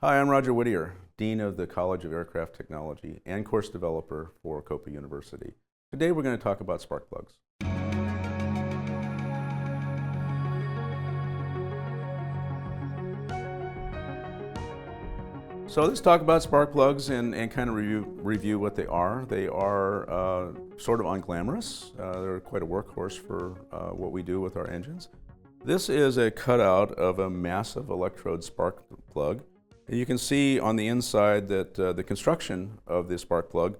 Hi, I'm Roger Whittier, Dean of the College of Aircraft Technology and course developer for COPA University. Today we're going to talk about spark plugs. So let's talk about spark plugs and kind of review what they are. They are sort of unglamorous. They're quite a workhorse for what we do with our engines. This is a cutout of a massive electrode spark plug. You can see on the inside that the construction of the spark plug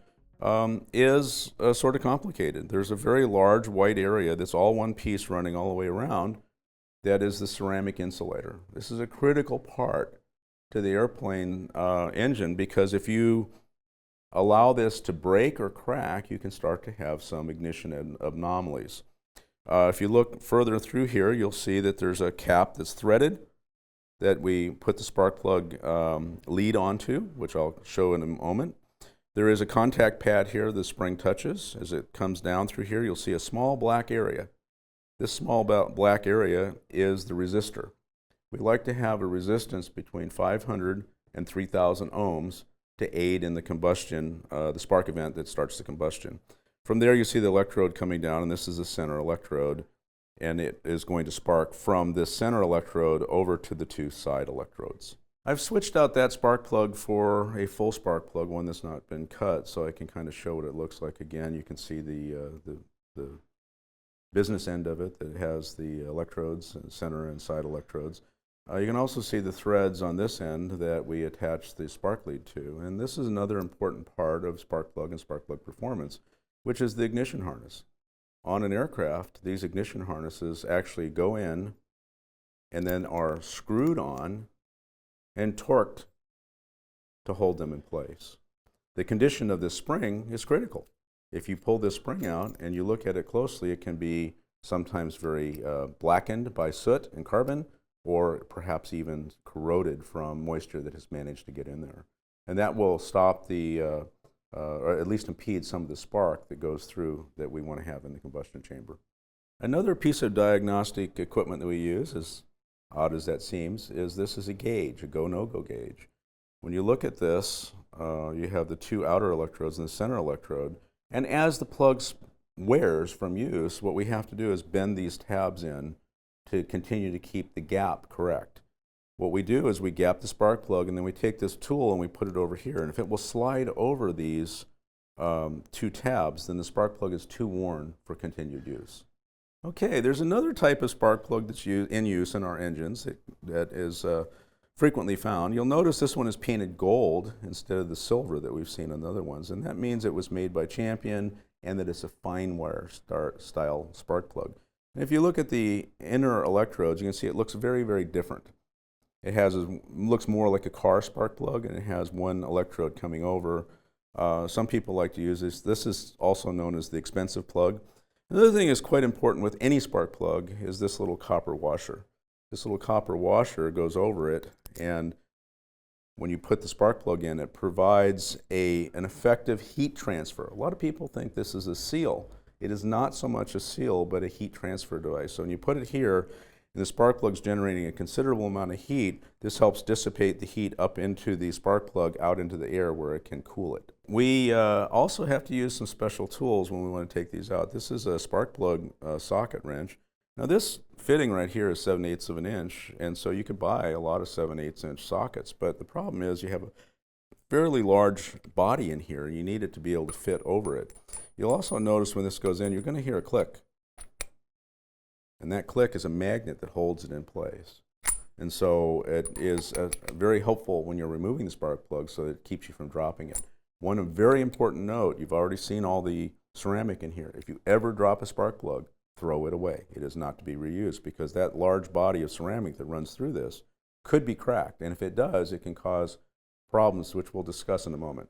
is sort of complicated. There's a very large white area that's all one piece running all the way around. That is the ceramic insulator. This is a critical part to the airplane engine, because if you allow this to break or crack, you can start to have some ignition anomalies. If you look further through here, you'll see that there's a cap that's threaded that we put the spark plug lead onto, which I'll show in a moment. There is a contact pad here the spring touches. As it comes down through here, you'll see a small black area. This small black area is the resistor. We like to have a resistance between 500 and 3,000 ohms to aid in the combustion, the spark event that starts the combustion. From there, you see the electrode coming down, and this is the center electrode, and it is going to spark from this center electrode over to the two side electrodes. I've switched out that spark plug for a full spark plug, one that's not been cut, so I can kind of show what it looks like again. You can see the business end of it that has the electrodes, center and side electrodes. You can also see the threads on this end that we attach the spark lead to. And this is another important part of spark plug and spark plug performance, which is the ignition harness. On an aircraft, these ignition harnesses actually go in and then are screwed on and torqued to hold them in place. The condition of this spring is critical. If you pull this spring out and you look at it closely, it can be sometimes very blackened by soot and carbon, or perhaps even corroded from moisture that has managed to get in there. And that will stop or at least impede some of the spark that goes through that we want to have in the combustion chamber. Another piece of diagnostic equipment that we use, as odd as that seems, is this is a gauge, a go-no-go gauge. When you look at this, you have the two outer electrodes and the center electrode, and as the plug wears from use, what we have to do is bend these tabs in to continue to keep the gap correct. What we do is we gap the spark plug, and then we take this tool and we put it over here. And if it will slide over these two tabs, then the spark plug is too worn for continued use. Okay, there's another type of spark plug that's in use in our engines that is frequently found. You'll notice this one is painted gold instead of the silver that we've seen on the other ones. And that means it was made by Champion and that it's a fine wire style spark plug. And if you look at the inner electrodes, you can see it looks very, very different. It looks more like a car spark plug, and it has one electrode coming over. Some people like to use this. This is also known as the expensive plug. Another thing that's quite important with any spark plug is this little copper washer. This little copper washer goes over it, and when you put the spark plug in, it provides an effective heat transfer. A lot of people think this is a seal. It is not so much a seal, but a heat transfer device. So when you put it here, and the spark plug is generating a considerable amount of heat, this helps dissipate the heat up into the spark plug out into the air where it can cool it. We also have to use some special tools when we want to take these out. This is a spark plug socket wrench. Now this fitting right here is 7/8 of an inch, and so you could buy a lot of 7/8 inch sockets, but the problem is you have a fairly large body in here, and you need it to be able to fit over it. You'll also notice when this goes in, you're going to hear a click. And that click is a magnet that holds it in place. And so it is very helpful when you're removing the spark plug so that it keeps you from dropping it. One very important note, you've already seen all the ceramic in here. If you ever drop a spark plug, throw it away. It is not to be reused, because that large body of ceramic that runs through this could be cracked. And if it does, it can cause problems, which we'll discuss in a moment.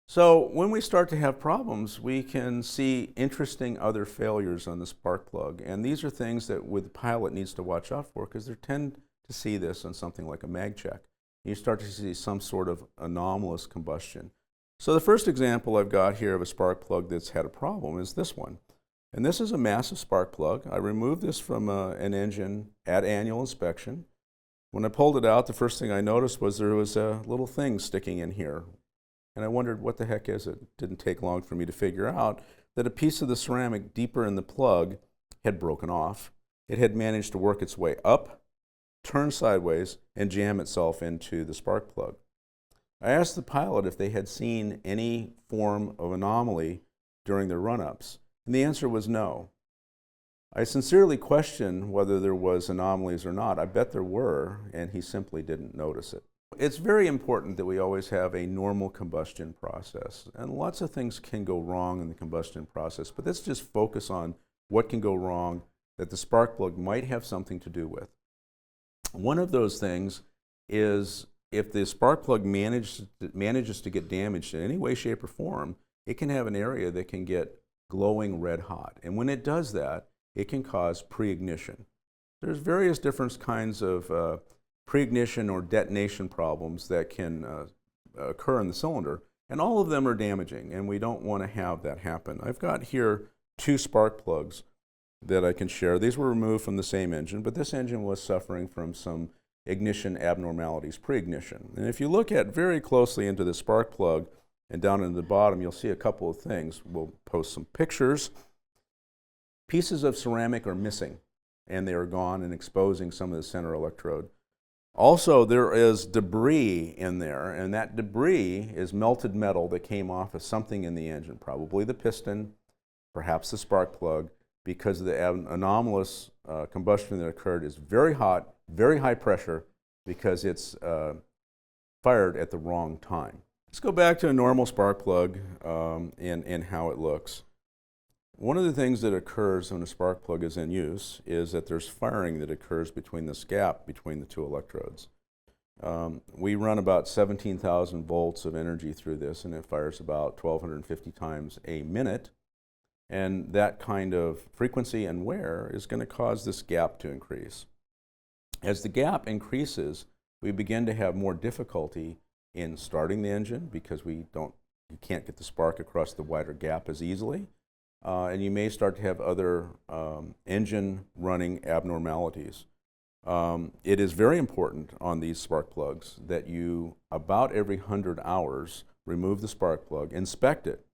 So when we start to have problems, we can see interesting other failures on the spark plug. And these are things that the pilot needs to watch out for, because they tend to see this on something like a mag check. You start to see some sort of anomalous combustion. So the first example I've got here of a spark plug that's had a problem is this one. And this is a massive spark plug. I removed this from an engine at annual inspection. When I pulled it out, the first thing I noticed was there was a little thing sticking in here. And I wondered, what the heck is it? It didn't take long for me to figure out that a piece of the ceramic deeper in the plug had broken off. It had managed to work its way up, turn sideways, and jam itself into the spark plug. I asked the pilot if they had seen any form of anomaly during their run-ups, and the answer was no. I sincerely questioned whether there was anomalies or not. I bet there were, and he simply didn't notice it. It's very important that we always have a normal combustion process, and lots of things can go wrong in the combustion process, but let's just focus on what can go wrong that the spark plug might have something to do with. One of those things is if the spark plug manages to get damaged in any way, shape, or form, it can have an area that can get glowing red hot. And when it does that, it can cause pre-ignition. There's various different kinds of pre-ignition or detonation problems that can occur in the cylinder, and all of them are damaging, and we don't want to have that happen. I've got here 2 spark plugs that I can share. These were removed from the same engine, but this engine was suffering from some ignition abnormalities, pre-ignition. And if you look at very closely into the spark plug and down in the bottom, you'll see a couple of things. We'll post some pictures. Pieces of ceramic are missing, and they are gone and exposing some of the center electrode. Also, there is debris in there, and that debris is melted metal that came off of something in the engine, probably the piston, perhaps the spark plug, because the anomalous combustion that occurred is very hot, very high pressure, because it's fired at the wrong time. Let's go back to a normal spark plug and how it looks. One of the things that occurs when a spark plug is in use is that there's firing that occurs between this gap between the 2 electrodes. We run about 17,000 volts of energy through this, and it fires about 1,250 times a minute. And that kind of frequency and wear is going to cause this gap to increase. As the gap increases, we begin to have more difficulty in starting the engine because you can't get the spark across the wider gap as easily. And you may start to have other engine running abnormalities. It is very important on these spark plugs that you, about every 100 hours, remove the spark plug, inspect it,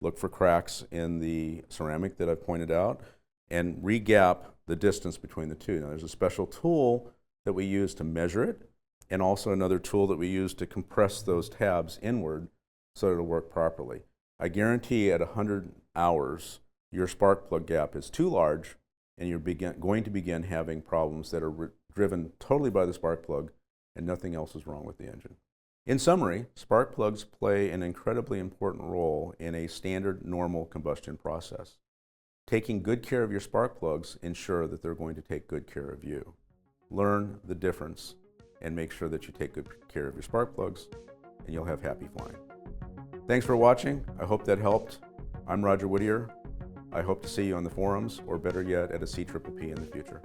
look for cracks in the ceramic that I've pointed out, and re-gap the distance between the 2. Now, there's a special tool that we use to measure it, and also another tool that we use to compress those tabs inward so it'll work properly. I guarantee at 100 hours, your spark plug gap is too large, and you're going to begin having problems that are driven totally by the spark plug, and nothing else is wrong with the engine. In summary, spark plugs play an incredibly important role in a standard normal combustion process. Taking good care of your spark plugs ensure that they're going to take good care of you. Learn the difference and make sure that you take good care of your spark plugs, and you'll have happy flying. Thanks for watching. I hope that helped. I'm Roger Whittier. I hope to see you on the forums, or better yet, at a CPPP in the future.